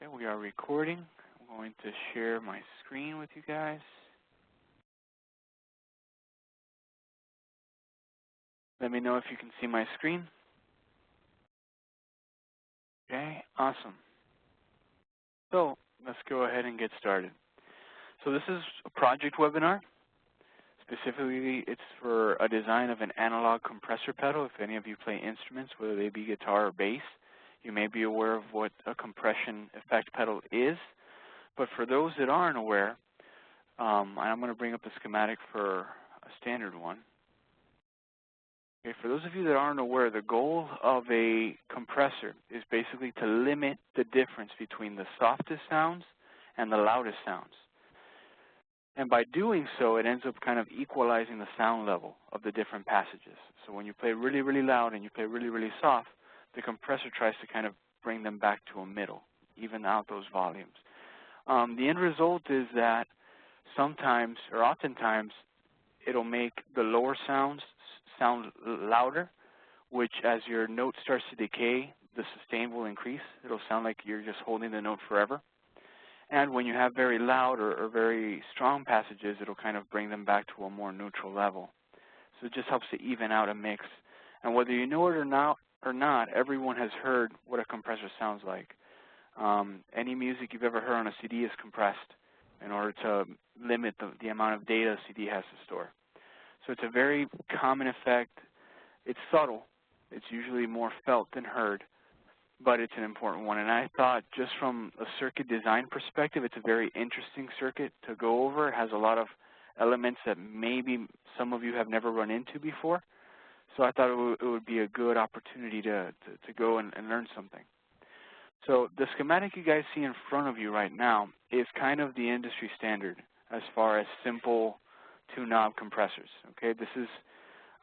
Okay, we are recording. I'm going to share my screen with you guys. Let me know if you can see my screen. Okay, awesome. So let's go ahead and get started. So this is a project webinar. Specifically, it's for a design of an analog compressor pedal. If any of you play instruments, whether they be guitar or bass, you may be aware of what a compression effect pedal is. But for those that aren't aware, I'm going to bring up the schematic for a standard one. Okay, for those of you that aren't aware, the goal of a compressor is basically to limit the difference between the softest sounds and the loudest sounds. And by doing so, it ends up kind of equalizing the sound level of the different passages. So when you play really, really loud and you play really, really soft, the compressor tries to kind of bring them back to a middle, even out those volumes. The end result is that sometimes, or oftentimes, it'll make the lower sounds sound louder, which as your note starts to decay, the sustain will increase. It'll sound like you're just holding the note forever. And when you have very loud or very strong passages, it'll kind of bring them back to a more neutral level. So it just helps to even out a mix. And whether you know it or not, everyone has heard what a compressor sounds like. Any music you've ever heard on a CD is compressed in order to limit the amount of data a CD has to store. So it's a very common effect. It's subtle. It's usually more felt than heard, but it's an important one. And I thought just from a circuit design perspective, it's a very interesting circuit to go over. It has a lot of elements that maybe some of you have never run into before. So I thought it would be a good opportunity to go and learn something. So the schematic you guys see in front of you right now is kind of the industry standard as far as simple two-knob compressors. Okay, this is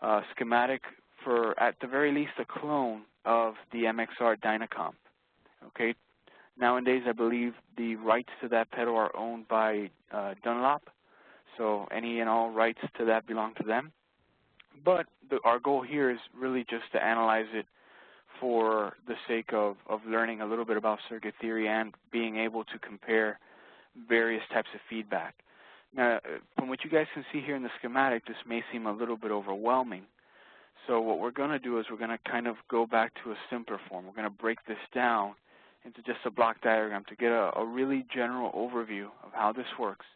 a schematic for, at the very least, a clone of the MXR Dynacomp. Okay, nowadays I believe the rights to that pedal are owned by Dunlop, so any and all rights to that belong to them. But our goal here is really just to analyze it for the sake of learning a little bit about circuit theory and being able to compare various types of feedback. Now, from what you guys can see here in the schematic, this may seem a little bit overwhelming. So what we're going to do is we're going to kind of go back to a simpler form. We're going to break this down into just a block diagram to get a really general overview of how this works.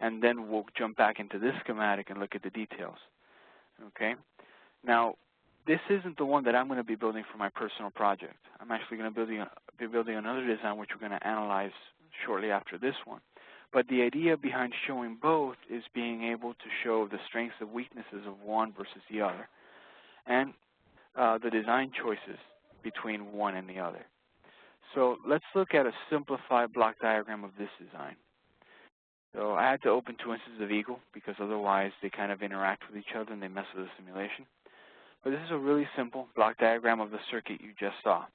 And then we'll jump back into this schematic and look at the details. Okay? Now, this isn't the one that I'm going to be building for my personal project. I'm actually going to be building another design which we're going to analyze shortly after this one. But the idea behind showing both is being able to show the strengths and weaknesses of one versus the other, and the design choices between one and the other. So let's look at a simplified block diagram of this design. So I had to open two instances of EAGEL because otherwise they kind of interact with each other and they mess with the simulation. But this is a really simple block diagram of the circuit you just saw.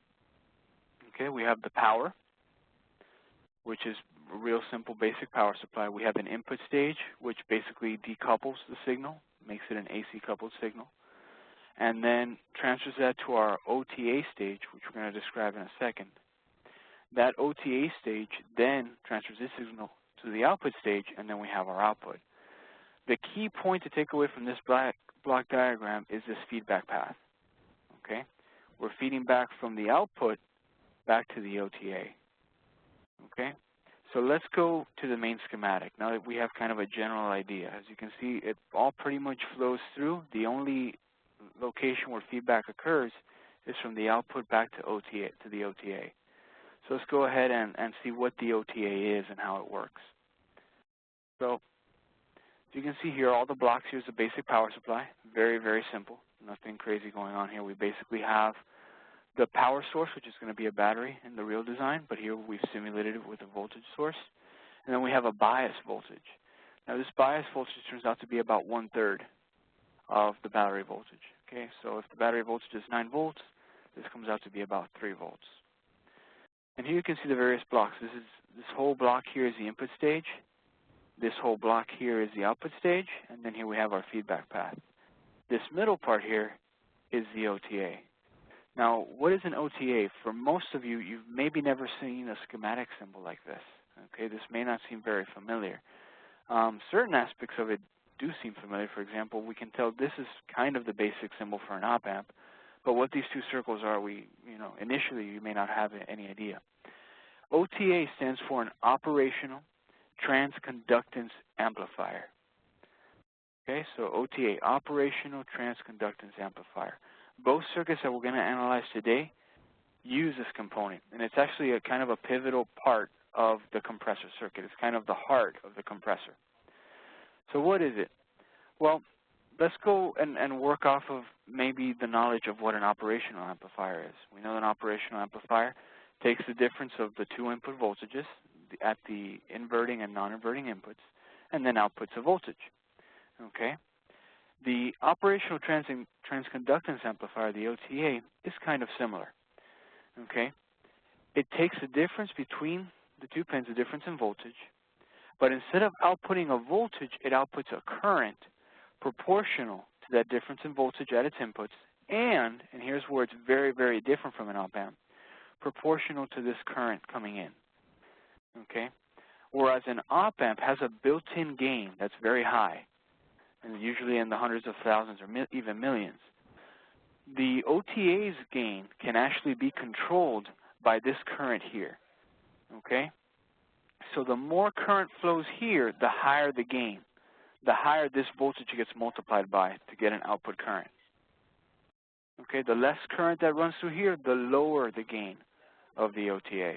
Okay, we have the power, which is a real simple basic power supply. We have an input stage, which basically decouples the signal, makes it an AC coupled signal, and then transfers that to our OTA stage, which we're going to describe in a second. That OTA stage then transfers this signal to the output stage, and then we have our output. The key point to take away from this block diagram is this feedback path. Okay, we're feeding back from the output back to the OTA. Okay, so let's go to the main schematic now that we have kind of a general idea. As you can see, it all pretty much flows through. The only location where feedback occurs is from the output back to the OTA. So let's go ahead and see what the OTA is and how it works. So as you can see here, all the blocks here is a basic power supply. Very, very simple. Nothing crazy going on here. We basically have the power source, which is going to be a battery in the real design, but here we've simulated it with a voltage source. And then we have a bias voltage. Now this bias voltage turns out to be about 1/3 of the battery voltage. Okay, so if the battery voltage is 9 volts, this comes out to be about 3 volts. And here you can see the various blocks. This whole block here is the input stage. This whole block here is the output stage, and then here we have our feedback path. This middle part here is the OTA. Now, what is an OTA? For most of you, you've maybe never seen a schematic symbol like this. Okay, this may not seem very familiar. Certain aspects of it do seem familiar. For example, we can tell this is kind of the basic symbol for an op-amp, but what these two circles are, initially you may not have any idea. OTA stands for an operational transconductance amplifier. Okay, so OTA, operational transconductance amplifier. Both circuits that we're going to analyze today use this component, and it's actually a kind of a pivotal part of the compressor circuit. It's kind of the heart of the compressor. So what is it? Well, let's go and work off of maybe the knowledge of what an operational amplifier is. We know an operational amplifier takes the difference of the two input voltages at the inverting and non-inverting inputs, and then outputs a voltage. Okay? The operational transconductance amplifier, the OTA, is kind of similar. Okay? It takes the difference between the two pins, the difference in voltage, but instead of outputting a voltage, it outputs a current proportional to that difference in voltage at its inputs, and here's where it's very, very different from an op-amp, proportional to this current coming in. Okay? Whereas an op-amp has a built-in gain that's very high, and usually in the hundreds of thousands or even millions. The OTA's gain can actually be controlled by this current here. Okay? So the more current flows here, the higher the gain. The higher this voltage gets multiplied by to get an output current. Okay? The less current that runs through here, the lower the gain of the OTA.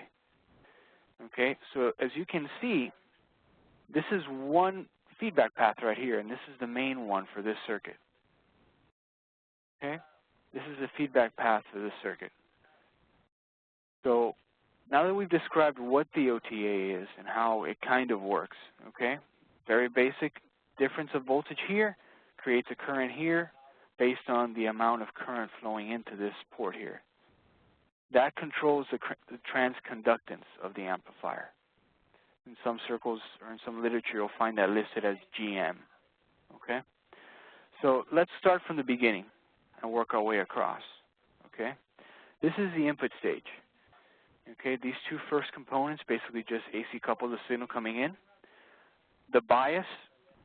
Okay? So as you can see, this is one feedback path right here, and this is the main one for this circuit. Okay? This is the feedback path for this circuit. So now that we've described what the OTA is and how it kind of works, okay? Very basic, difference of voltage here creates a current here based on the amount of current flowing into this port here. That controls the transconductance of the amplifier. In some circles or in some literature, you'll find that listed as GM. Okay? So let's start from the beginning and work our way across. Okay? This is the input stage. Okay? These two first components basically just AC couple the signal coming in. The bias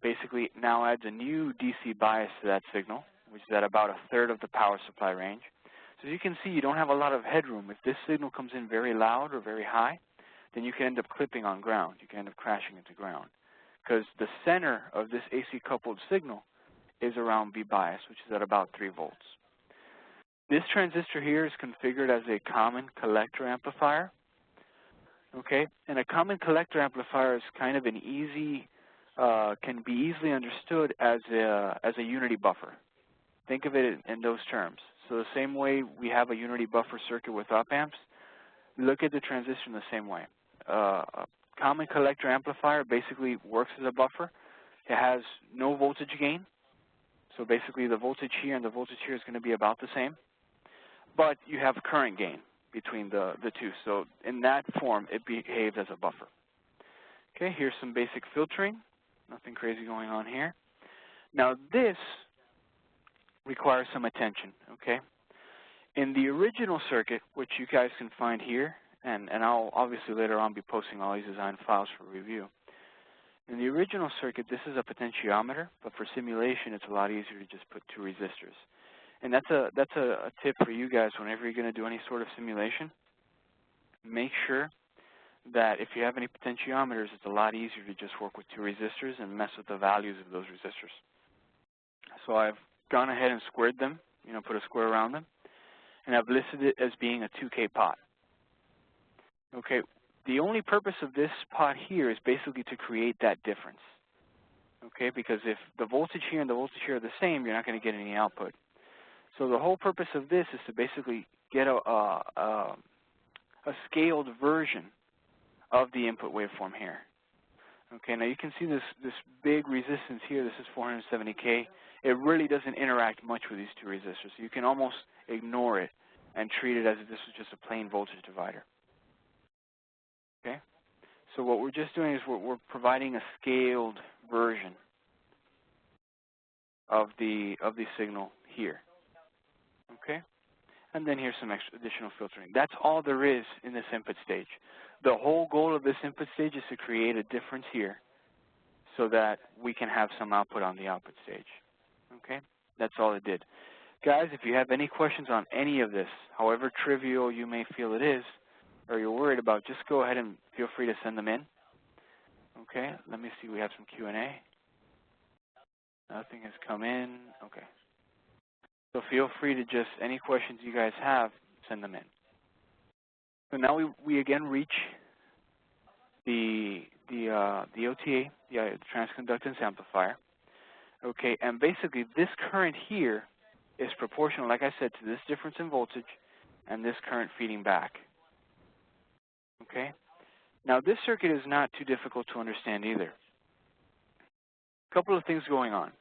basically now adds a new DC bias to that signal, which is at about 1/3 of the power supply range. So as you can see, you don't have a lot of headroom. If this signal comes in very loud or very high, then you can end up clipping on ground. You can end up crashing into ground. Because the center of this AC coupled signal is around V bias, which is at about 3 volts. This transistor here is configured as a common collector amplifier. Okay, and a common collector amplifier is kind of an easy, can be easily understood as a unity buffer. Think of it in those terms. So the same way we have a unity buffer circuit with op-amps, look at the transistor in the same way. A common collector amplifier basically works as a buffer. It has no voltage gain. So basically the voltage here and the voltage here is going to be about the same. But you have current gain between the two. So in that form, it behaves as a buffer. Okay, here's some basic filtering. Nothing crazy going on here. Now this requires some attention, okay? In the original circuit, which you guys can find here, and I'll obviously later on be posting all these design files for review. In the original circuit, this is a potentiometer, but for simulation, it's a lot easier to just put 2 resistors. And that's a tip for you guys whenever you're going to do any sort of simulation. Make sure that if you have any potentiometers, it's a lot easier to just work with 2 resistors and mess with the values of those resistors. So I've gone ahead and squared them, put a square around them, and I've listed it as being a 2K pot. Okay, the only purpose of this pot here is basically to create that difference. Okay, because if the voltage here and the voltage here are the same, you're not going to get any output. So the whole purpose of this is to basically get a scaled version of the input waveform here. Okay, now you can see this big resistance here. This is 470K. It really doesn't interact much with these 2 resistors. So you can almost ignore it and treat it as if this was just a plain voltage divider. Okay, so what we're just doing is we're providing a scaled version of the signal here. Okay, and then here's some additional filtering. That's all there is in this input stage. The whole goal of this input stage is to create a difference here so that we can have some output on the output stage. Okay? That's all it did. Guys, if you have any questions on any of this, however trivial you may feel it is, or you're worried about, just go ahead and feel free to send them in. Okay, let me see, we have some Q&A. Nothing has come in. Okay. So feel free to just, any questions you guys have, send them in. So now we again reach the OTA, the transconductance amplifier. Okay, and basically this current here is proportional, like I said, to this difference in voltage and this current feeding back. Okay? Now this circuit is not too difficult to understand either. A couple of things going on.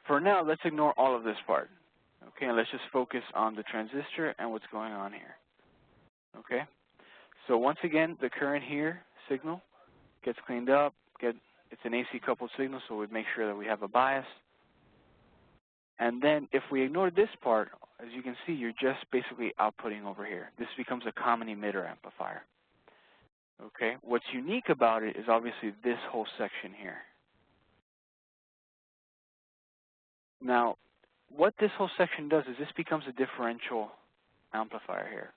For now, let's ignore all of this part. Okay, and let's just focus on the transistor and what's going on here. Okay? So once again, the current here signal gets cleaned up. It's an AC coupled signal, so we make sure that we have a bias. And then if we ignore this part, as you can see, you're just basically outputting over here. This becomes a common emitter amplifier. Okay? What's unique about it is obviously this whole section here. Now, what this whole section does is this becomes a differential amplifier here.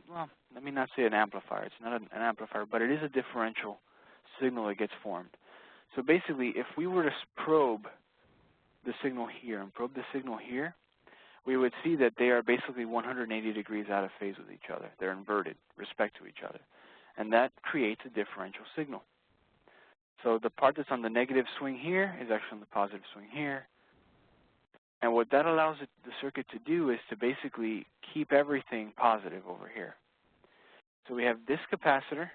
Well, let me not say an amplifier. It's not an amplifier, but it is a differential signal that gets formed. So basically, if we were to probe the signal here and probe the signal here, we would see that they are basically 180 degrees out of phase with each other. They're inverted, respect to each other. And that creates a differential signal. So the part that's on the negative swing here is actually on the positive swing here. And what that allows the circuit to do is to basically keep everything positive over here. So we have this capacitor,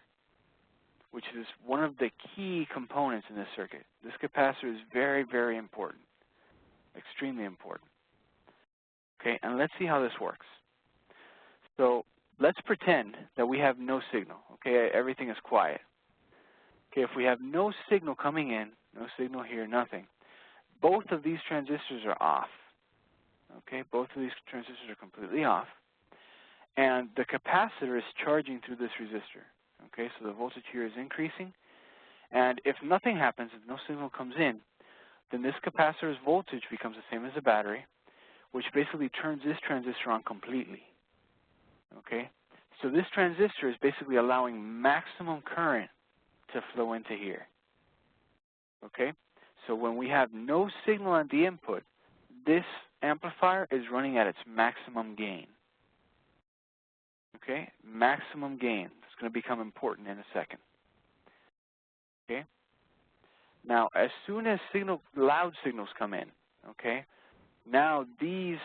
which is one of the key components in this circuit. This capacitor is very, very important, extremely important. Okay, and let's see how this works. So let's pretend that we have no signal. Okay, everything is quiet. Okay, if we have no signal coming in, no signal here, nothing, both of these transistors are off. Okay, both of these transistors are completely off. And the capacitor is charging through this resistor. Okay, so the voltage here is increasing. And if nothing happens, if no signal comes in, then this capacitor's voltage becomes the same as the battery, which basically turns this transistor on completely. Okay, so this transistor is basically allowing maximum current to flow into here. Okay, so when we have no signal at the input, this amplifier is running at its maximum gain. Okay, maximum gain. It's going to become important in a second. Okay, now as soon as loud signals come in, okay, now these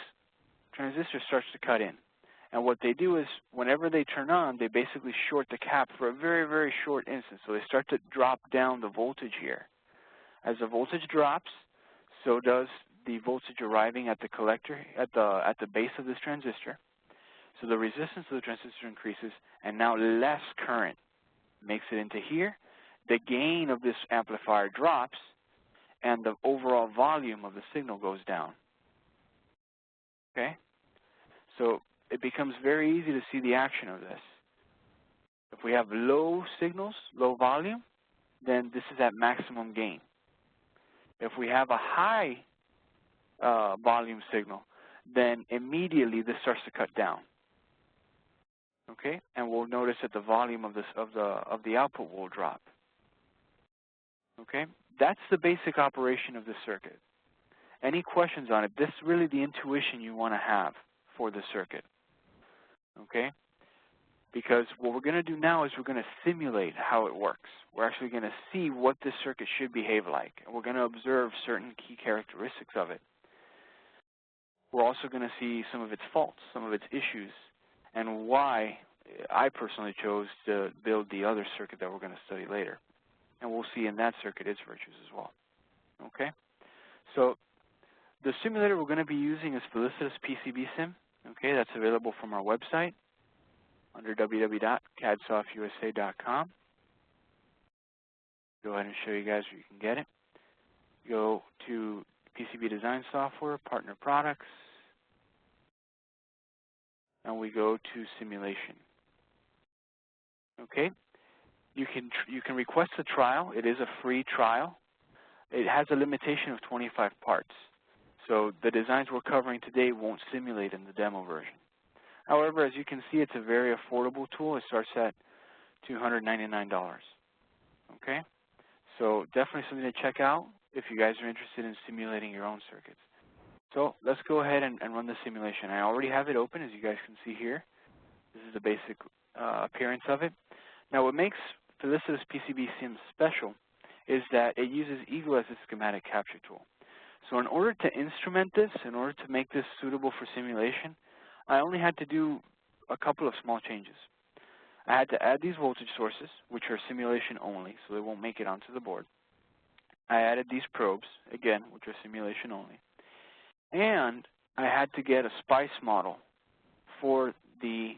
transistors start to cut in. And what they do is, whenever they turn on, they basically short the cap for a very, very short instant. So they start to drop down the voltage here. As the voltage drops, so does the voltage arriving at the collector, at the base of this transistor. So the resistance of the transistor increases, and now less current makes it into here. The gain of this amplifier drops, and the overall volume of the signal goes down. Okay? So it becomes very easy to see the action of this. If we have low signals, low volume, then this is at maximum gain. If we have a high volume signal, then immediately this starts to cut down. Okay, and we'll notice that the volume of the output will drop. Okay, that's the basic operation of this circuit. Any questions on it? This is really the intuition you want to have for the circuit. Okay, because what we're going to do now is we're going to simulate how it works. We're actually going to see what this circuit should behave like, and we're going to observe certain key characteristics of it. We're also going to see some of its faults, some of its issues, and why I personally chose to build the other circuit that we're going to study later. And we'll see in that circuit its virtues as well. Okay? So the simulator we're going to be using is Felicitas PCBSim. Okay, that's available from our website under www.cadsofusa.com. Go ahead and show you guys where you can get it. Go to PCB Design Software, Partner Products, and we go to simulation. Okay, you can request a trial. It is a free trial. It has a limitation of 25 parts. So the designs we're covering today won't simulate in the demo version. However, as you can see, it's a very affordable tool. It starts at $299. Okay? So definitely something to check out if you guys are interested in simulating your own circuits. So let's go ahead and run the simulation. I already have it open, as you guys can see here. This is the basic appearance of it. Now, what makes Felicitas PCBSim special is that it uses EAGEL as a schematic capture tool. So in order to instrument this, in order to make this suitable for simulation, I only had to do a couple of small changes. I had to add these voltage sources, which are simulation only, so they won't make it onto the board. I added these probes, again, which are simulation only. And I had to get a SPICE model for the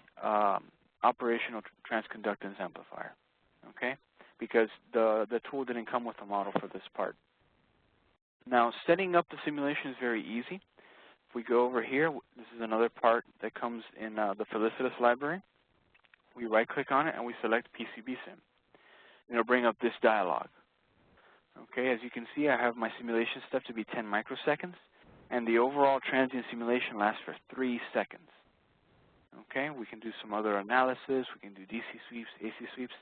operational transconductance amplifier, okay? Because the tool didn't come with a model for this part. Now, setting up the simulation is very easy. If we go over here, this is another part that comes in the Felicitas library. We right-click on it, and we select PCBSim. And it'll bring up this dialog. Okay, as you can see, I have my simulation step to be 10 microseconds, and the overall transient simulation lasts for 3 seconds. Okay, we can do some other analysis. We can do DC sweeps, AC sweeps.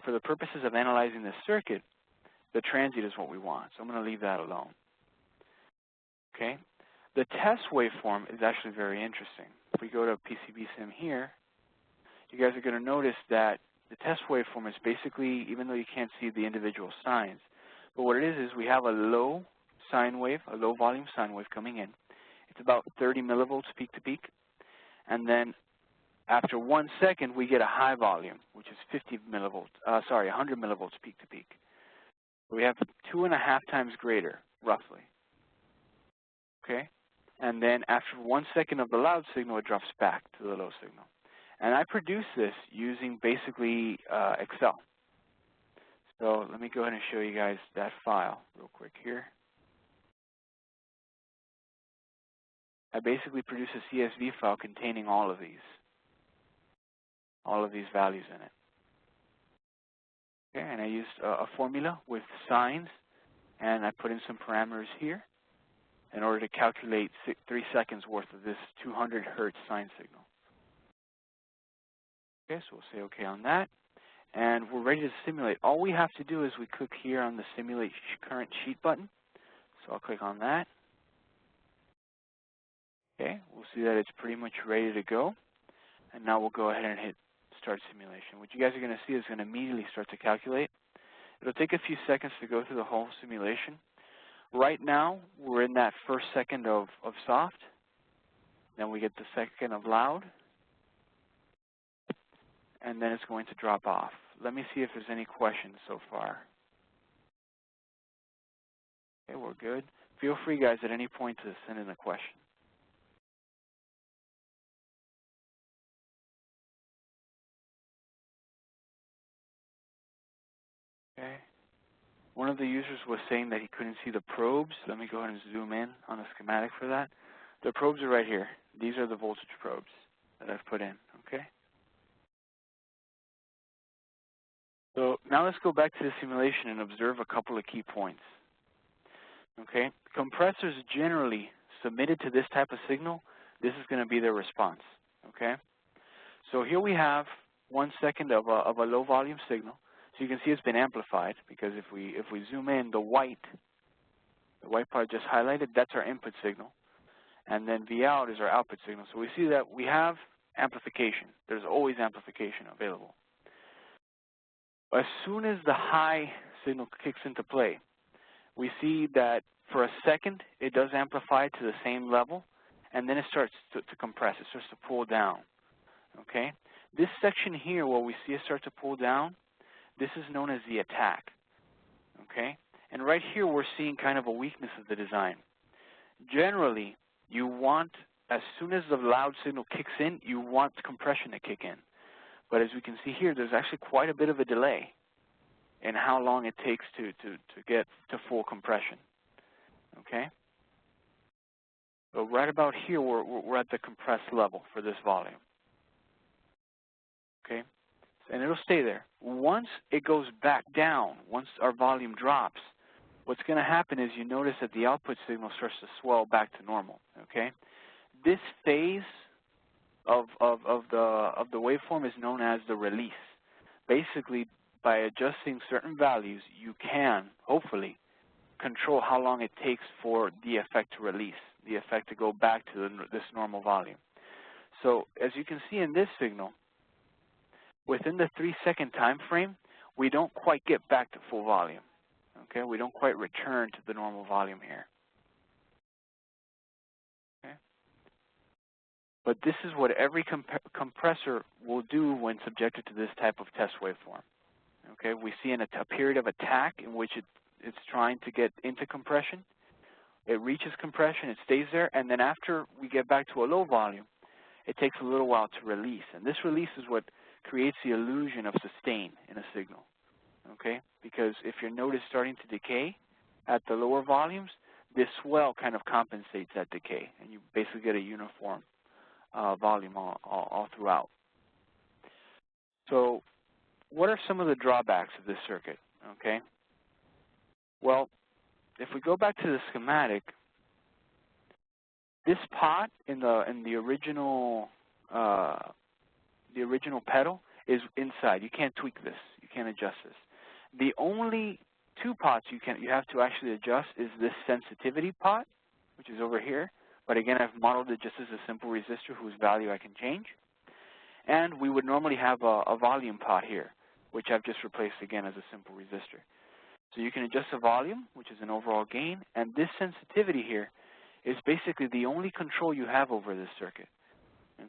For the purposes of analyzing this circuit, the transient is what we want, so I'm going to leave that alone. Okay, the test waveform is actually very interesting. If we go to PCBSim here, you guys are going to notice that the test waveform is basically, even though you can't see the individual signs, but what it is we have a low sine wave, a low volume sine wave coming in. It's about 30 millivolts peak to peak. And then after 1 second, we get a high volume, which is 100 millivolts peak to peak. So we have 2.5 times greater, roughly. Okay? And then after 1 second of the loud signal, it drops back to the low signal. And I produce this using basically Excel. So let me go ahead and show you guys that file real quick here. I basically produce a CSV file containing all of these values in it. Okay, and I used a formula with signs, and I put in some parameters here in order to calculate 3 seconds worth of this 200 hertz sine signal. Okay, so we'll say OK on that. And we're ready to simulate. All we have to do is we click here on the Simulate Current Sheet button. So I'll click on that. Okay, we'll see that it's pretty much ready to go. And now we'll go ahead and hit Start Simulation. What you guys are going to see is going to immediately start to calculate. It'll take a few seconds to go through the whole simulation. Right now, we're in that first second of soft. Then we get the second of loud. And then it's going to drop off. Let me see if there's any questions so far. Okay, we're good. Feel free, guys, at any point to send in a question. Okay. One of the users was saying that he couldn't see the probes. Let me go ahead and zoom in on the schematic for that. The probes are right here. These are the voltage probes that I've put in, okay? So now let's go back to the simulation and observe a couple of key points. Okay, compressors generally submitted to this type of signal, this is going to be their response. Okay, so here we have 1 second of a low volume signal. So you can see it's been amplified because if we zoom in, the white part just highlighted, that's our input signal, and then V out is our output signal. So we see that we have amplification. There's always amplification available. As soon as the high signal kicks into play, we see that for a second it does amplify to the same level, and then it starts to compress. It starts to pull down. Okay? This section here where we see it start to pull down, this is known as the attack. Okay? And right here we're seeing kind of a weakness of the design. Generally, you want, as soon as the loud signal kicks in, you want compression to kick in. But as we can see here, there's actually quite a bit of a delay in how long it takes to get to full compression. Okay? So right about here, we're at the compressed level for this volume. Okay? And it'll stay there. Once it goes back down, once our volume drops, what's going to happen is you notice that the output signal starts to swell back to normal. Okay? This phase of the waveform is known as the release. Basically, by adjusting certain values, you can, hopefully, control how long it takes for the effect to release, the effect to go back to this normal volume. So as you can see in this signal, within the 3-second time frame, we don't quite get back to full volume. Okay, we don't quite return to the normal volume here. Okay? But this is what every compressor will do when subjected to this type of test waveform. Okay, we see a period of attack in which it's trying to get into compression. It reaches compression, it stays there, and then after we get back to a low volume, it takes a little while to release. And this release is what creates the illusion of sustain in a signal. Okay, because if your node is starting to decay at the lower volumes, this swell kind of compensates that decay, and you basically get a uniform volume all throughout. So what are some of the drawbacks of this circuit? Okay, well, if we go back to the schematic, this pot in the original pedal is inside. You can't tweak this. You can't adjust this. The only two pots you have to actually adjust is this sensitivity pot, which is over here. But again, I've modeled it just as a simple resistor whose value I can change. And we would normally have a volume pot here, which I've just replaced again as a simple resistor. So you can adjust the volume, which is an overall gain, and this sensitivity here is basically the only control you have over this circuit.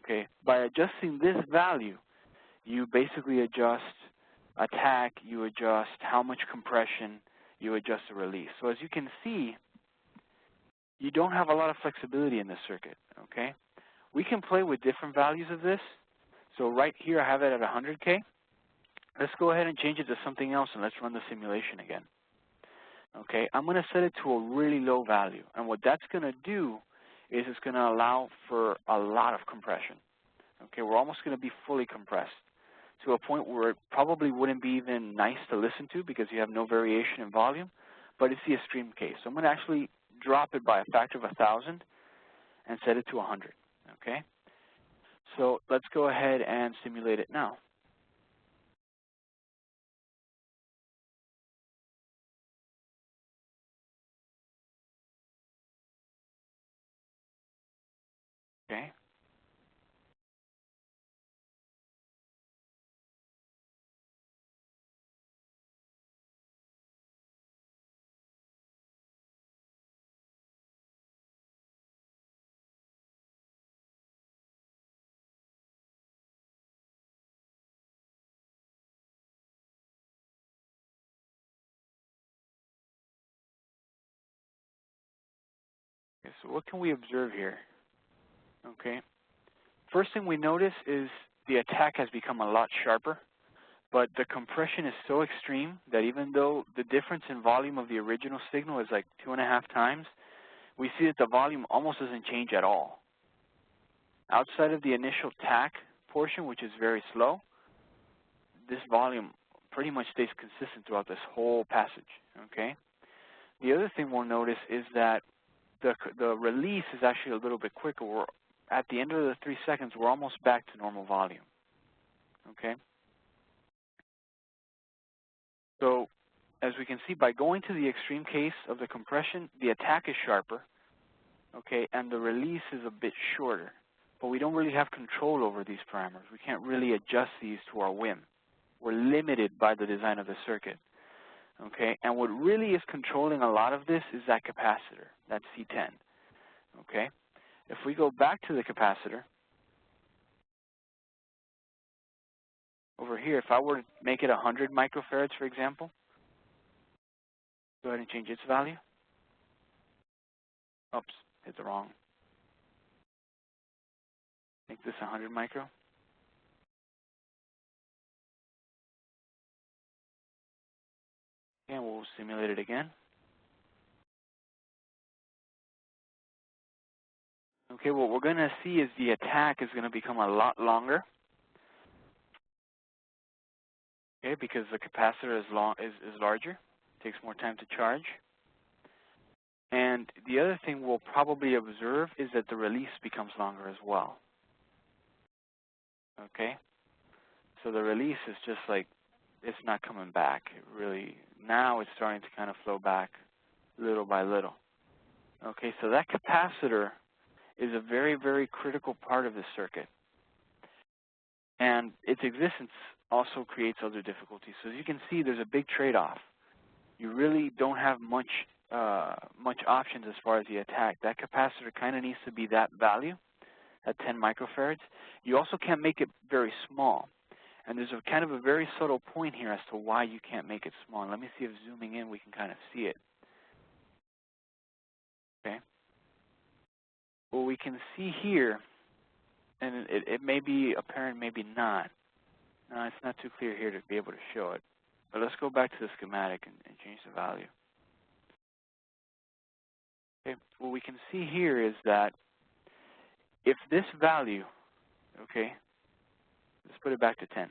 Okay, by adjusting this value, you basically adjust attack, you adjust how much compression, you adjust the release. So as you can see, you don't have a lot of flexibility in this circuit. Okay, we can play with different values of this. So right here I have it at 100K. Let's go ahead and change it to something else, and let's run the simulation again. Okay, I'm going to set it to a really low value, and what that's going to do is it's going to allow for a lot of compression. Okay, we're almost going to be fully compressed to a point where it probably wouldn't be even nice to listen to because you have no variation in volume, but it's the extreme case. So I'm going to actually drop it by a factor of 1,000 and set it to 100. Okay, so let's go ahead and simulate it now. Okay. Okay, so what can we observe here? Okay, first thing we notice is the attack has become a lot sharper, but the compression is so extreme that even though the difference in volume of the original signal is like 2.5 times, we see that the volume almost doesn't change at all. Outside of the initial tack portion, which is very slow, this volume pretty much stays consistent throughout this whole passage. Okay. The other thing we'll notice is that the release is actually a little bit quicker. We're at the end of the 3 seconds, we're almost back to normal volume. Okay. So as we can see, by going to the extreme case of the compression, the attack is sharper, okay, and the release is a bit shorter. But we don't really have control over these parameters. We can't really adjust these to our whim. We're limited by the design of the circuit, okay? And what really is controlling a lot of this is that capacitor, that C10, okay? If we go back to the capacitor, over here, if I were to make it 100 microfarads, for example, go ahead and change its value. Oops, hit the wrong. Make this 100 micro. And we'll simulate it again. Okay, what we're going to see is the attack is going to become a lot longer, okay, because the capacitor is larger, takes more time to charge. And the other thing we'll probably observe is that the release becomes longer as well. Okay? So the release is just like, it's not coming back. It really, now it's starting to kind of flow back little by little. Okay, so that capacitor is a very, very critical part of this circuit. And its existence also creates other difficulties. So as you can see, there's a big trade-off. You really don't have much options as far as the attack. That capacitor kind of needs to be that value, at 10 microfarads. You also can't make it very small. And there's a kind of a very subtle point here as to why you can't make it small. Let me see if zooming in we can kind of see it. Okay. Well, we can see here, and it may be apparent, maybe not. No, it's not too clear here to be able to show it. But let's go back to the schematic and change the value. Okay. What we can see here is that if this value, okay, let's put it back to 10.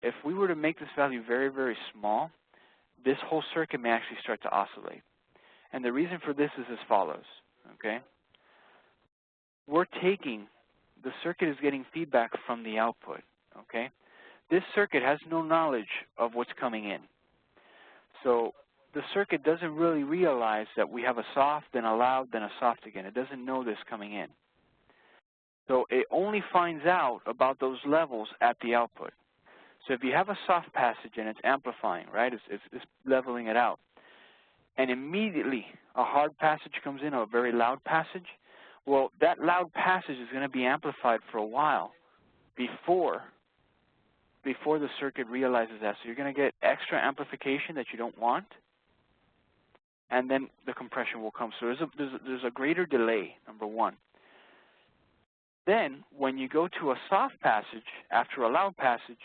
If we were to make this value very, very small, this whole circuit may actually start to oscillate. And the reason for this is as follows, okay? We're taking, the circuit is getting feedback from the output, okay? This circuit has no knowledge of what's coming in. So the circuit doesn't really realize that we have a soft, then a loud, then a soft again. It doesn't know this coming in. So it only finds out about those levels at the output. So if you have a soft passage and it's amplifying, right, it's leveling it out, and immediately a hard passage comes in or a very loud passage, well, that loud passage is going to be amplified for a while before the circuit realizes that. So you're going to get extra amplification that you don't want, and then the compression will come. So there's a greater delay, number one. Then when you go to a soft passage after a loud passage,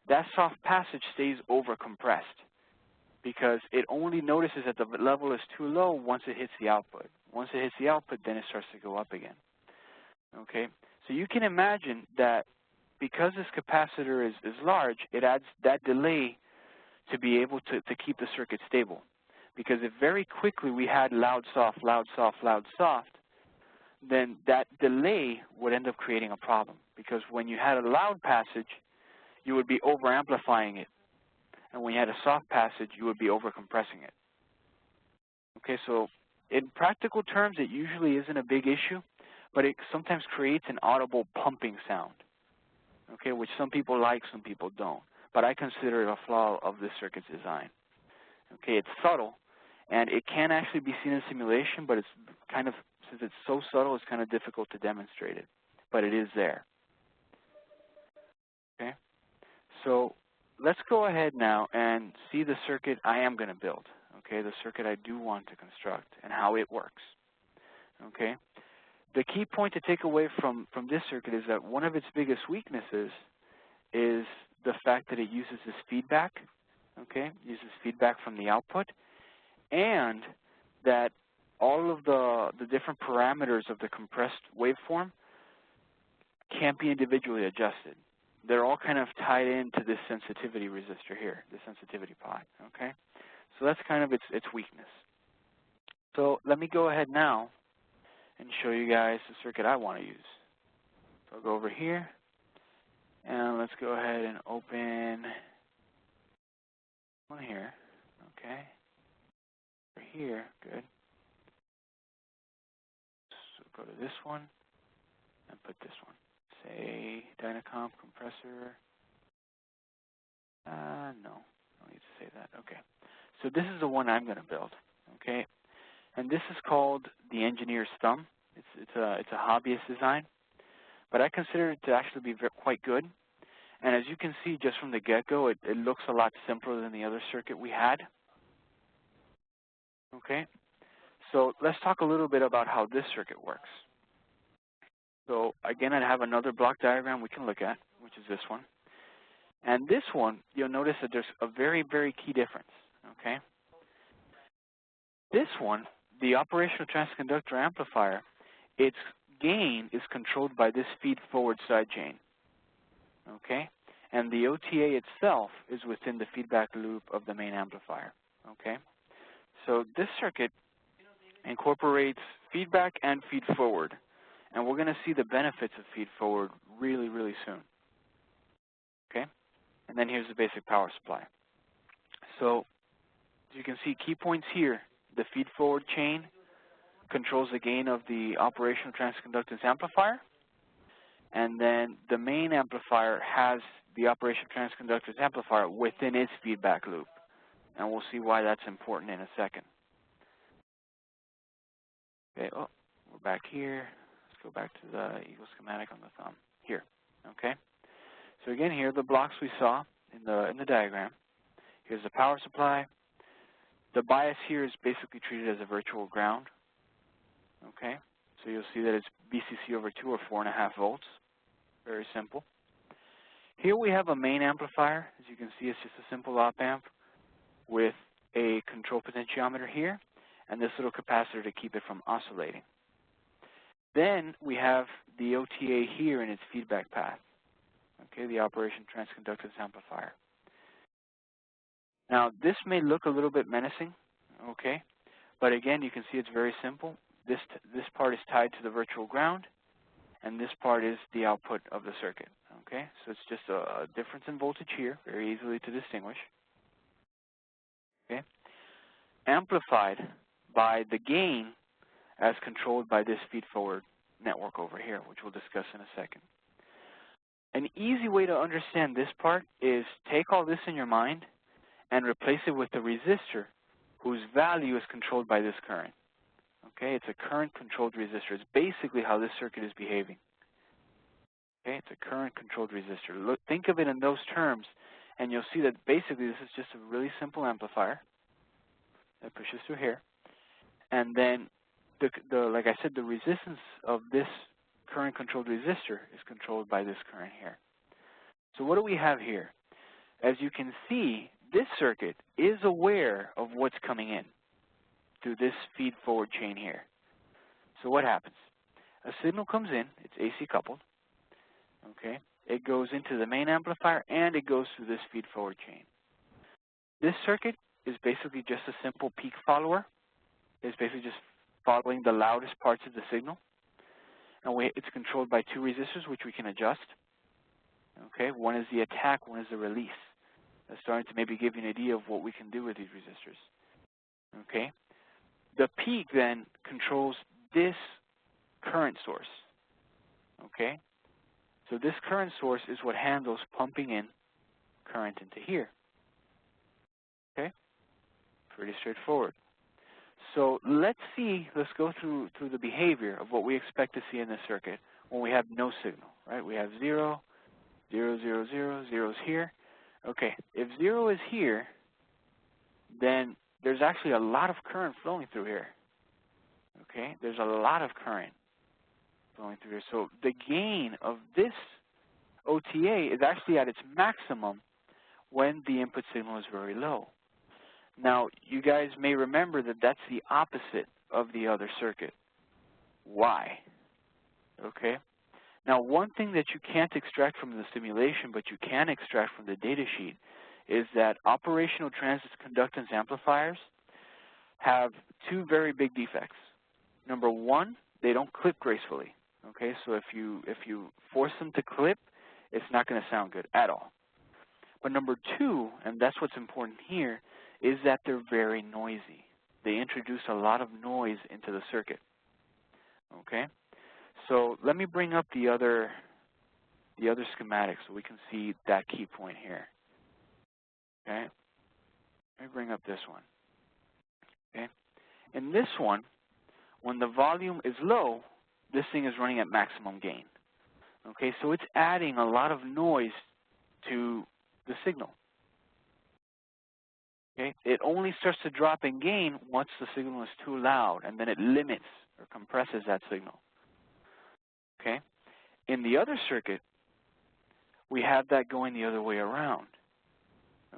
that soft passage stays over-compressed because it only notices that the level is too low once it hits the output. Once it hits the output, then it starts to go up again. Okay? So you can imagine that because this capacitor is large, it adds that delay to be able to keep the circuit stable. Because if very quickly we had loud, soft, loud, soft, loud, soft, then that delay would end up creating a problem. Because when you had a loud passage, you would be over-amplifying it. And when you had a soft passage, you would be over-compressing it. Okay, so in practical terms, it usually isn't a big issue, but it sometimes creates an audible pumping sound, okay, which some people like, some people don't. But I consider it a flaw of this circuit's design. Okay, it's subtle, and it can actually be seen in simulation, but it's kind of, since it's so subtle, it's kind of difficult to demonstrate it. But it is there. Okay? So let's go ahead now and see the circuit I am going to build, okay, the circuit I do want to construct and how it works, okay? The key point to take away from this circuit is that one of its biggest weaknesses is the fact that it uses this feedback, okay, uses feedback from the output, and that all of the different parameters of the compressed waveform can't be individually adjusted. They're all kind of tied into this sensitivity resistor here, the sensitivity pot, okay? So that's kind of its weakness. So let me go ahead now and show you guys the circuit I want to use. So I'll go over here, and let's go ahead and open one here, okay? Over here, good. So go to this one and put this one. Say Dynacomp compressor. No, don't need to say that. Okay. So this is the one I'm going to build. Okay, and this is called the engineer's thumb. It's a hobbyist design, but I consider it to actually be quite good. And as you can see, just from the get-go, it looks a lot simpler than the other circuit we had. Okay, so let's talk a little bit about how this circuit works. So again, I have another block diagram we can look at, which is this one. And this one, you'll notice that there's a very, very key difference, okay? This one, the operational transconductor amplifier, its gain is controlled by this feed-forward side chain, okay? And the OTA itself is within the feedback loop of the main amplifier, okay? So this circuit incorporates feedback and feed-forward, and we're going to see the benefits of feed-forward really, really soon, okay? And then here's the basic power supply. So as you can see, key points here, the feed-forward chain controls the gain of the operational transconductance amplifier, and then the main amplifier has the operational transconductance amplifier within its feedback loop, and we'll see why that's important in a second. Okay, oh, we're back here. Let's go back to the EAGEL schematic on the thumb here. Okay, so again here the blocks we saw in the diagram. Here's the power supply. The bias here is basically treated as a virtual ground. Okay, so you'll see that it's VCC over 2 or 4.5 volts. Very simple. Here we have a main amplifier. As you can see, it's just a simple op-amp with a control potentiometer here and this little capacitor to keep it from oscillating. Then we have the OTA here in its feedback path, okay, the operation transconductance amplifier. Now, this may look a little bit menacing, okay, but again, you can see it's very simple. This part is tied to the virtual ground, and this part is the output of the circuit, okay? So it's just a difference in voltage here, very easily to distinguish, okay? Amplified by the gain as controlled by this feed-forward network over here, which we'll discuss in a second. An easy way to understand this part is take all this in your mind and replace it with the resistor whose value is controlled by this current. Okay, it's a current-controlled resistor. It's basically how this circuit is behaving. Okay, it's a current-controlled resistor. Look, think of it in those terms, and you'll see that basically this is just a really simple amplifier that pushes through here. And then, like I said, the resistance of this current-controlled resistor is controlled by this current here. So what do we have here? As you can see, this circuit is aware of what's coming in through this feed-forward chain here. So what happens? A signal comes in, it's AC coupled, okay? It goes into the main amplifier and it goes through this feed-forward chain. This circuit is basically just a simple peak follower. It's basically just following the loudest parts of the signal. And it's controlled by two resistors, which we can adjust. Okay, one is the attack, one is the release. That's starting to maybe give you an idea of what we can do with these resistors. Okay. The peak then controls this current source, okay? So this current source is what handles pumping in current into here, okay? Pretty straightforward. So let's go through the behavior of what we expect to see in this circuit when we have no signal, right? We have 0, 0, 0, 0, 0's here. Okay, if 0 is here, then there's actually a lot of current flowing through here, okay? There's a lot of current flowing through here. So the gain of this OTA is actually at its maximum when the input signal is very low. Now, you guys may remember that that's the opposite of the other circuit. Why? Okay? Now, one thing that you can't extract from the simulation, but you can extract from the data sheet, is that operational transconductance amplifiers have two very big defects. Number one, they don't clip gracefully. Okay, so if you force them to clip, it's not going to sound good at all. But number two, and that's what's important here, is that they're very noisy. They introduce a lot of noise into the circuit. Okay, so let me bring up the other schematic so we can see that key point here. Okay, let me bring up this one. Okay, in this one, when the volume is low, this thing is running at maximum gain. Okay, so it's adding a lot of noise to the signal. Okay, it only starts to drop in gain once the signal is too loud, and then it limits or compresses that signal. Okay, in the other circuit, we have that going the other way around.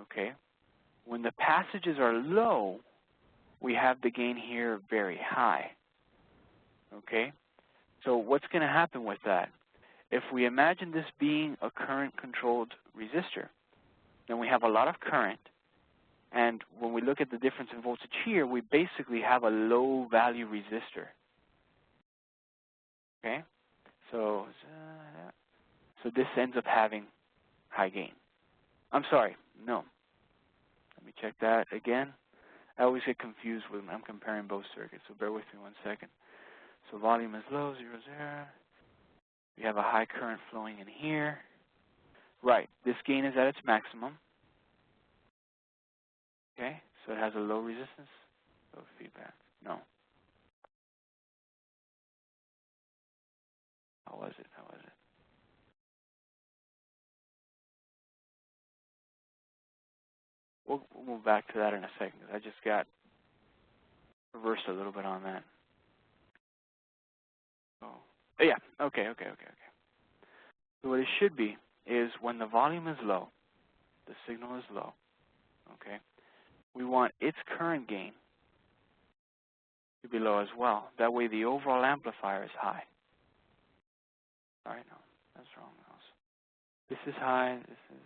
Okay, when the passages are low, we have the gain here very high. Okay, So what's going to happen with that? If we imagine this being a current-controlled resistor, then we have a lot of current, and when we look at the difference in voltage here, we basically have a low-value resistor. Okay? So this ends up having high gain. I'm sorry, no. Let me check that again. I always get confused when I'm comparing both circuits, so bear with me 1 second. So volume is low, 0, 0. We have a high current flowing in here. Right, this gain is at its maximum. Okay, so it has a low resistance, low feedback. No. How was it? How was it? We'll move back to that in a second, because I just got reversed a little bit on that. Oh, yeah, okay. So what it should be is when the volume is low, the signal is low, okay, we want its current gain to be low as well. That way the overall amplifier is high. All right, no, that's wrong. This is high, this is,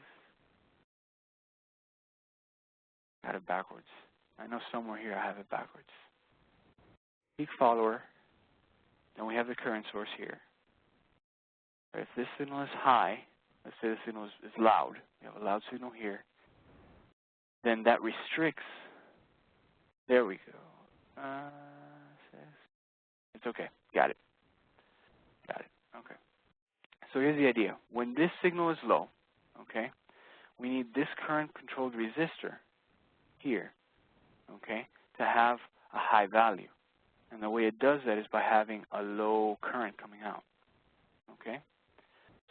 got it backwards. I know somewhere here I have it backwards. Peak follower, then we have the current source here. If this signal is high, let's say the signal is loud, we have a loud signal here, then that restricts, there we go. It's okay, got it, okay. So here's the idea. When this signal is low, okay, we need this current-controlled resistor here, okay, to have a high value. And the way it does that is by having a low current coming out, okay?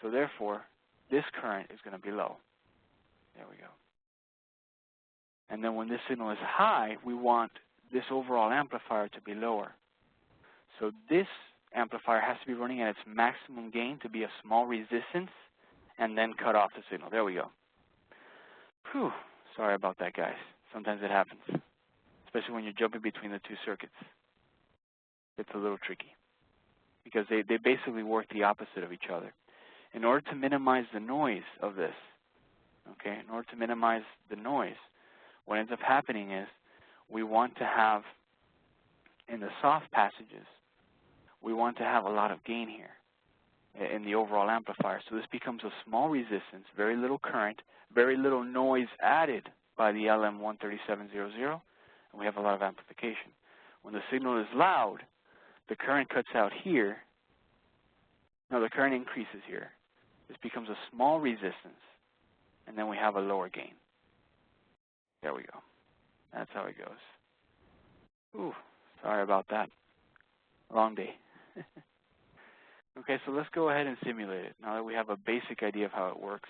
So therefore, this current is going to be low. There we go. And then when this signal is high, we want this overall amplifier to be lower. So this amplifier has to be running at its maximum gain to be a small resistance and then cut off the signal. There we go. Whew. Sorry about that, guys. Sometimes it happens, especially when you're jumping between the two circuits. It's a little tricky because they basically work the opposite of each other. In order to minimize the noise of this, okay, in order to minimize the noise, what ends up happening is we want to have, in the soft passages, we want to have a lot of gain here in the overall amplifier. So this becomes a small resistance, very little current, very little noise added by the LM13700, and we have a lot of amplification. When the signal is loud, the current cuts out here. No, the current increases here. This becomes a small resistance, and then we have a lower gain. There we go. That's how it goes. Ooh, sorry about that. Long day. Okay, so let's go ahead and simulate it now that we have a basic idea of how it works.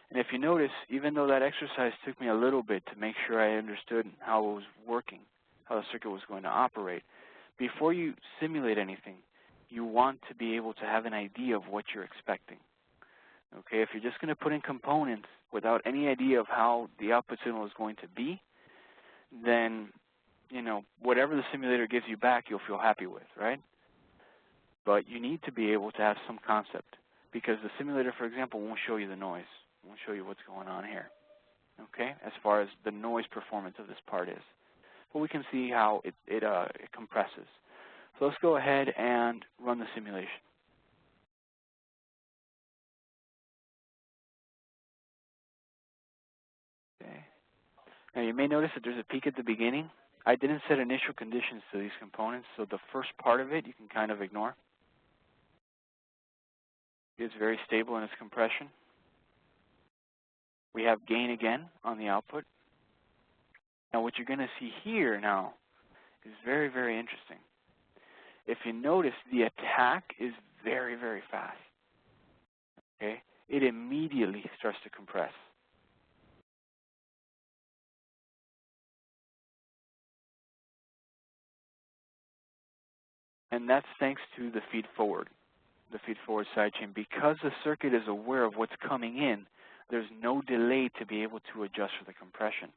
And if you notice, even though that exercise took me a little bit to make sure I understood how it was working, how the circuit was going to operate, before you simulate anything, you want to be able to have an idea of what you're expecting. Okay, if you're just going to put in components without any idea of how the output signal is going to be, then, you know, whatever the simulator gives you back, you'll feel happy with, right? But you need to be able to have some concept, because the simulator, for example, won't show you the noise. It won't show you what's going on here, okay, as far as the noise performance of this part is. But we can see how it compresses. So let's go ahead and run the simulation. Okay. Now you may notice that there's a peak at the beginning. I didn't set initial conditions to these components, so the first part of it you can kind of ignore. It's very stable in its compression. We have gain again on the output. Now what you're going to see here now is very, very interesting. If you notice, the attack is very, very fast. Okay? It immediately starts to compress. And that's thanks to the feed-forward sidechain. Because the circuit is aware of what's coming in, there's no delay to be able to adjust for the compression.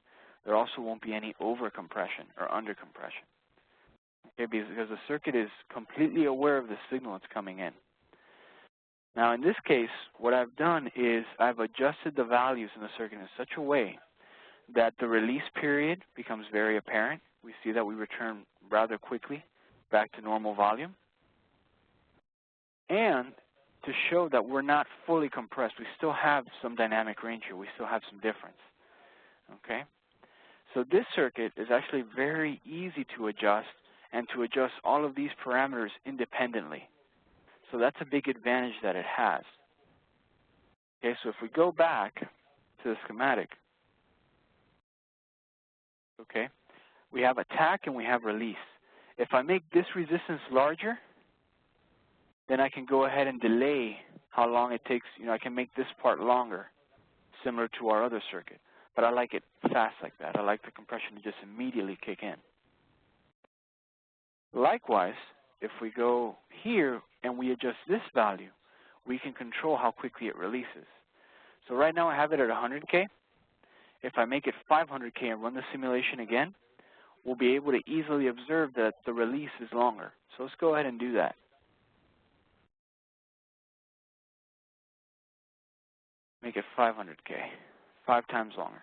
There also won't be any over-compression or under-compression. Okay, because the circuit is completely aware of the signal that's coming in. Now in this case, what I've done is I've adjusted the values in the circuit in such a way that the release period becomes very apparent. We see that we return rather quickly back to normal volume. And to show that we're not fully compressed, we still have some dynamic range here. We still have some difference. Okay? So this circuit is actually very easy to adjust and to adjust all of these parameters independently. So that's a big advantage that it has. Okay, so if we go back to the schematic, okay, we have attack and we have release. If I make this resistance larger, then I can go ahead and delay how long it takes. You know, I can make this part longer, similar to our other circuit. But I like it fast like that. I like the compression to just immediately kick in. Likewise, if we go here and we adjust this value, we can control how quickly it releases. So right now I have it at 100K. If I make it 500K and run the simulation again, we'll be able to easily observe that the release is longer. So let's go ahead and do that. Make it 500K, 5 times longer.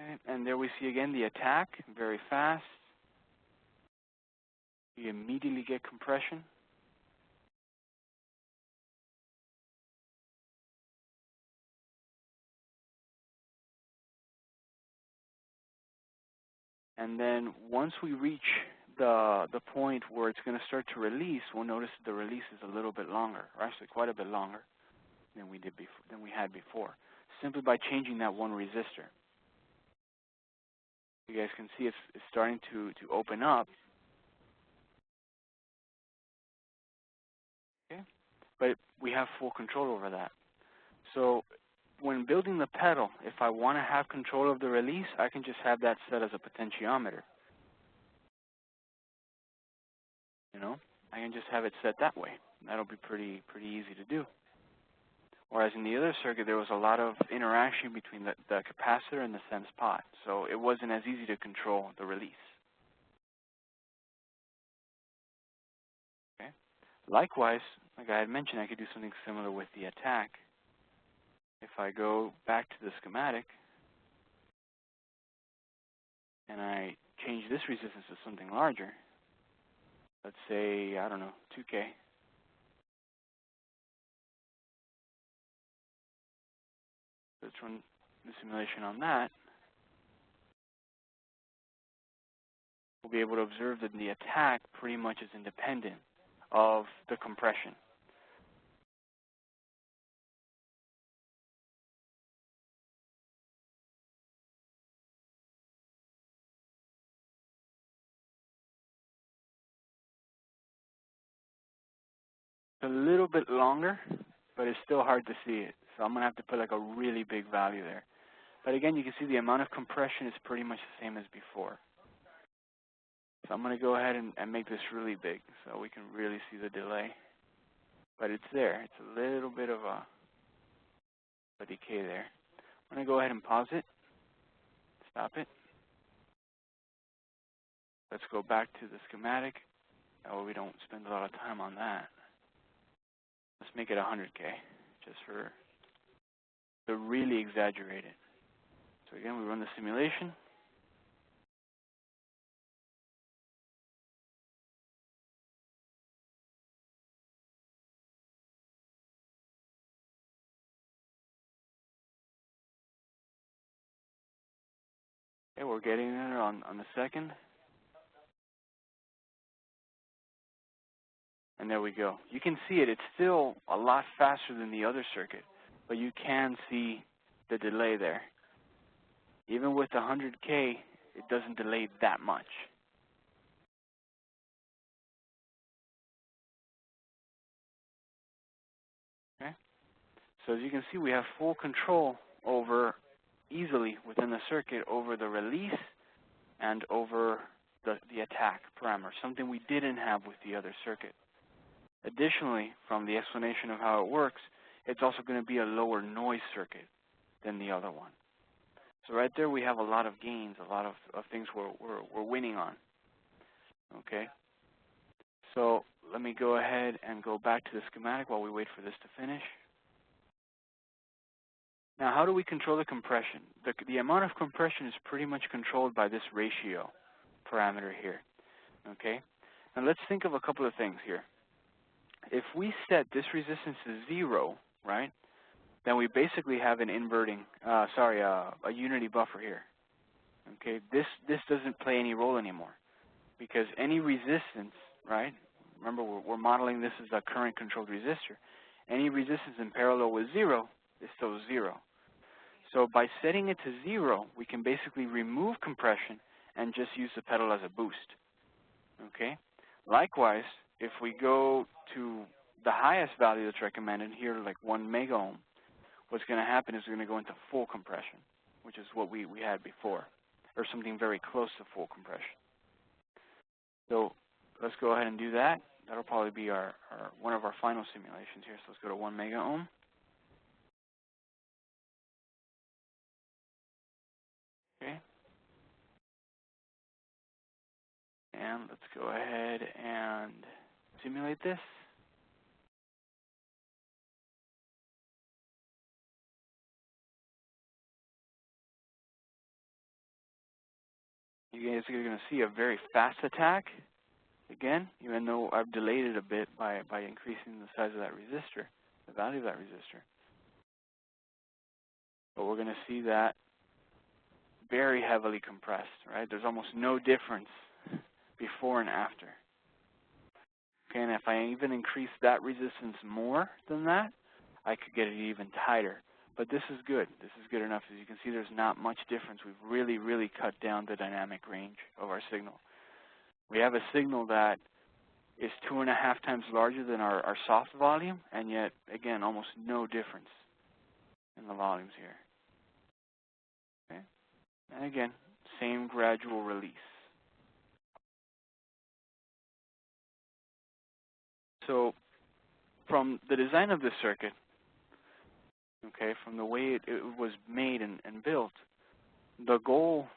Okay, and there we see again the attack, very fast. We immediately get compression. And then once we reach the point where it's going to start to release, we'll notice that the release is a little bit longer, or actually quite a bit longer than we had before, simply by changing that one resistor. You guys can see it's starting to open up. Okay, but we have full control over that. So when building the pedal, if I want to have control of the release, I can just have that set as a potentiometer. You know, I can just have it set that way. That'll be pretty easy to do. Whereas in the other circuit, there was a lot of interaction between the capacitor and the sense pot, so it wasn't as easy to control the release. Okay. Likewise, like I had mentioned, I could do something similar with the attack. If I go back to the schematic and I change this resistance to something larger, let's say, I don't know, 2K. Let's run the simulation on that. We'll be able to observe that the attack pretty much is independent of the compression. It's a little bit longer, but it's still hard to see it. So I'm going to have to put like a really big value there. But again, you can see the amount of compression is pretty much the same as before. So I'm going to go ahead and make this really big so we can really see the delay. But it's there. It's a little bit of a decay there. I'm going to go ahead and pause it. Stop it. Let's go back to the schematic. That way we don't spend a lot of time on that. Let's make it 100K, just for the really exaggerated. So again, we run the simulation. Okay, we're getting there on the second. And there we go. You can see it. It's still a lot faster than the other circuit, but you can see the delay there. Even with 100K, it doesn't delay that much. Okay? So as you can see, we have full control over, easily within the circuit, over the release and over the attack parameter, something we didn't have with the other circuit. Additionally, from the explanation of how it works, it's also going to be a lower noise circuit than the other one. So right there we have a lot of gains, a lot of things we're winning on. Okay? So let me go ahead and go back to the schematic while we wait for this to finish. Now, how do we control the compression? The amount of compression is pretty much controlled by this ratio parameter here. Okay? Now let's think of a couple of things here. If we set this resistance to 0, right, then we basically have an inverting, a unity buffer here. Okay? This doesn't play any role anymore because any resistance, right, remember we're modeling this as a current controlled resistor, any resistance in parallel with 0 is still 0. So by setting it to 0, we can basically remove compression and just use the pedal as a boost. Okay? Likewise, if we go to the highest value that's recommended here, like 1 mega ohm, what's going to happen is we're going to go into full compression, which is what we had before, or something very close to full compression. So let's go ahead and do that. That'll probably be one of our final simulations here. So let's go to 1 mega ohm. Okay. And let's go ahead and simulate this. You guys are going to see a very fast attack, again, even though I've delayed it a bit by increasing the size of that resistor, the value of that resistor. But we're going to see that very heavily compressed, right? There's almost no difference before and after. Okay, and if I even increase that resistance more than that, I could get it even tighter. But this is good. This is good enough. As you can see, there's not much difference. We've really, really cut down the dynamic range of our signal. We have a signal that is 2.5 times larger than our soft volume, and yet, again, almost no difference in the volumes here. Okay? And again, same gradual release. So from the design of this circuit, okay, from the way it was made and built, the goal,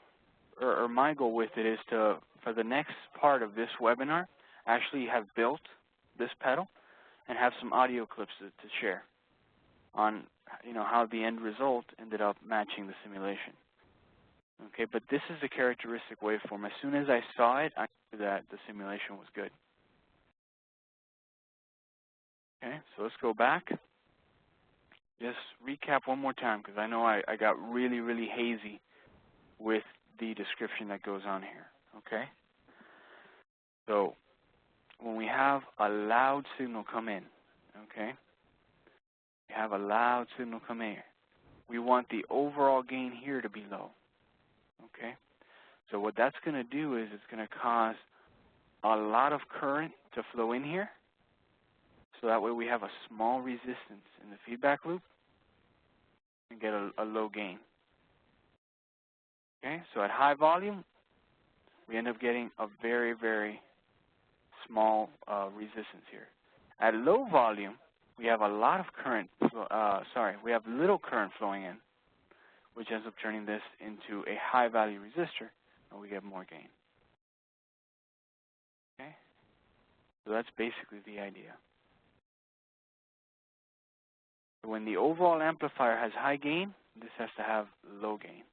or my goal with it is to, for the next part of this webinar, actually have built this pedal and have some audio clips to share on, how the end result ended up matching the simulation. Okay, but this is a characteristic waveform. As soon as I saw it, I knew that the simulation was good. Okay, so let's go back. Just recap one more time because I know I got really, really hazy with the description that goes on here. Okay? So when we have a loud signal come in, okay, we have a loud signal come in, we want the overall gain here to be low. Okay? So what that's going to do is it's going to cause a lot of current to flow in here. So that way we have a small resistance in the feedback loop and get a low gain. Okay, so at high volume, we end up getting a very, very small resistance here. At low volume, we have a lot of current, we have little current flowing in, which ends up turning this into a high value resistor, and we get more gain. Okay, so that's basically the idea. When the overall amplifier has high gain, this has to have low gain.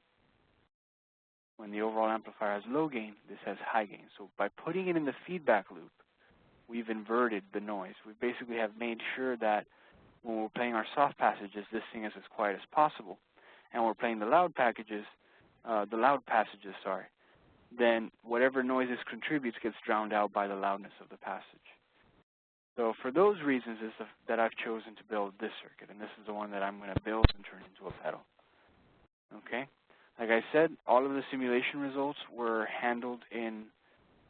When the overall amplifier has low gain, this has high gain. So by putting it in the feedback loop, we've inverted the noise. We basically have made sure that when we're playing our soft passages, this thing is as quiet as possible. And we're playing the loud passages, then whatever noise this contributes gets drowned out by the loudness of the passage. So for those reasons that I've chosen to build this circuit, and this is the one that I'm going to build and turn into a pedal. Okay? Like I said, all of the simulation results were handled in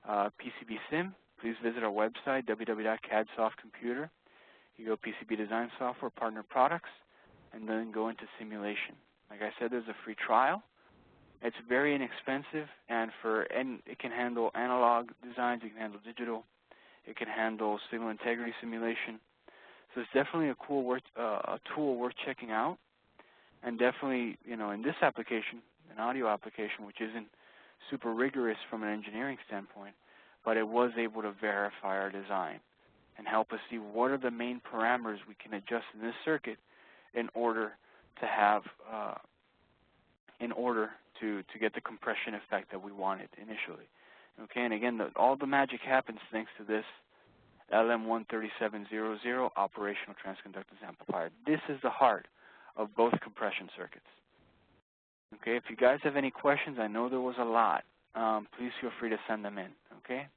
PCBSim. Please visit our website, www.cadsoftcomputer. You go PCB Design Software, Partner Products. and then go into simulation. Like I said, there's a free trial. It's very inexpensive, and it can handle analog designs, it can handle digital, it can handle signal integrity simulation. So it's definitely a tool worth checking out, and definitely, in this application, an audio application, which isn't super rigorous from an engineering standpoint, but it was able to verify our design and help us see what are the main parameters we can adjust in this circuit in order to have, to get the compression effect that we wanted initially. Okay, and again, all the magic happens thanks to this LM13700 operational transconductance amplifier. This is the heart of both compression circuits. Okay, if you guys have any questions, I know there was a lot. Please feel free to send them in. Okay,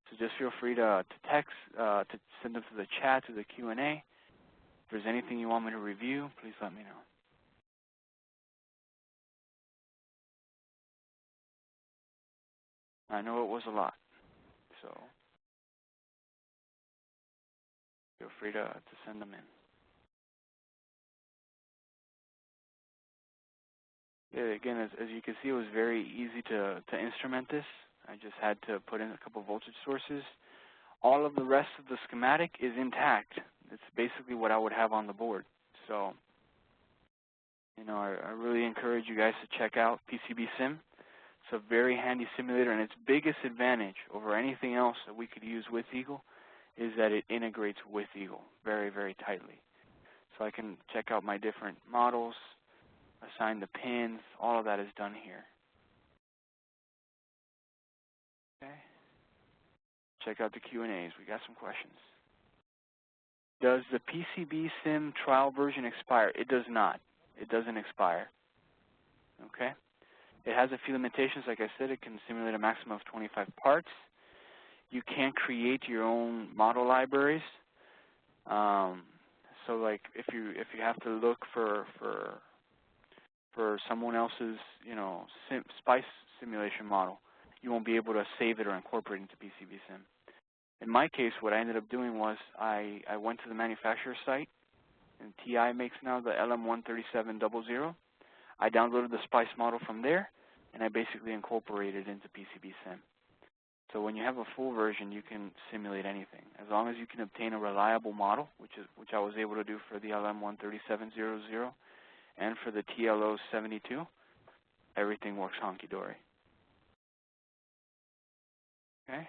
so just feel free to text, to send them to the chat, to the Q&A. If there's anything you want me to review, please let me know. I know it was a lot, so feel free to send them in. Yeah, again, as you can see, it was very easy to instrument this. I just had to put in a couple voltage sources. All of the rest of the schematic is intact. It's basically what I would have on the board. So, I really encourage you guys to check out PCBSim. It's a very handy simulator, and its biggest advantage over anything else that we could use with EAGEL is that it integrates with EAGEL very, very tightly. So I can check out my different models, assign the pins, all of that is done here. Okay. Check out the Q&As. We got some questions. Does the PCBSim trial version expire? It does not. It doesn't expire. Okay. It has a few limitations. Like I said, it can simulate a maximum of 25 parts. You can't create your own model libraries. So, like, if you have to look for someone else's, SPICE simulation model, you won't be able to save it or incorporate it into PCBSim. In my case, what I ended up doing was I went to the manufacturer site, and TI makes now the LM13700. I downloaded the SPICE model from there, and I basically incorporated it into PCBSim. So when you have a full version, you can simulate anything. As long as you can obtain a reliable model, which I was able to do for the LM13700 and for the TLO72, everything works honky-dory. Okay?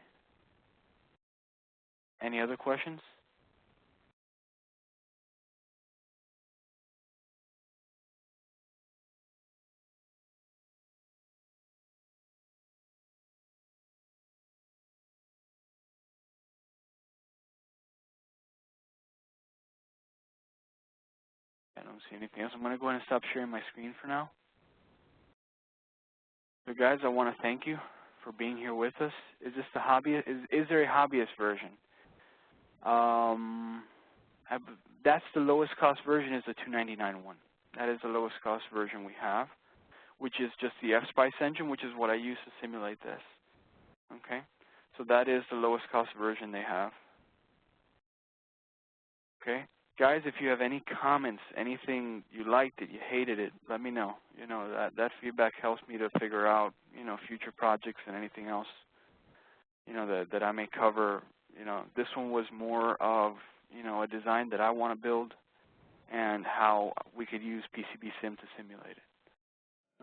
Any other questions? I don't see anything else. I'm going to go ahead and stop sharing my screen for now. So guys, I want to thank you for being here with us. Is this the hobbyist? Is there a hobbyist version? That's the lowest cost version, is the $299 one. That is the lowest cost version we have, which is just the F-SPICE engine, which is what I use to simulate this. Okay? So that is the lowest cost version they have. Okay? Guys, if you have any comments, anything you liked it, you hated it, let me know. That feedback helps me to figure out, future projects and anything else, that I may cover. This one was more of, a design that I want to build and how we could use PCBSim to simulate it.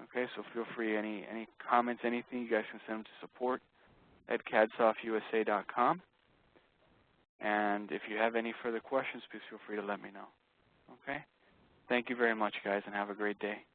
Okay, so feel free, any comments, anything, you guys can send them to support@cadsofusa.com. And if you have any further questions, please feel free to let me know. Okay? Thank you very much, guys, and have a great day.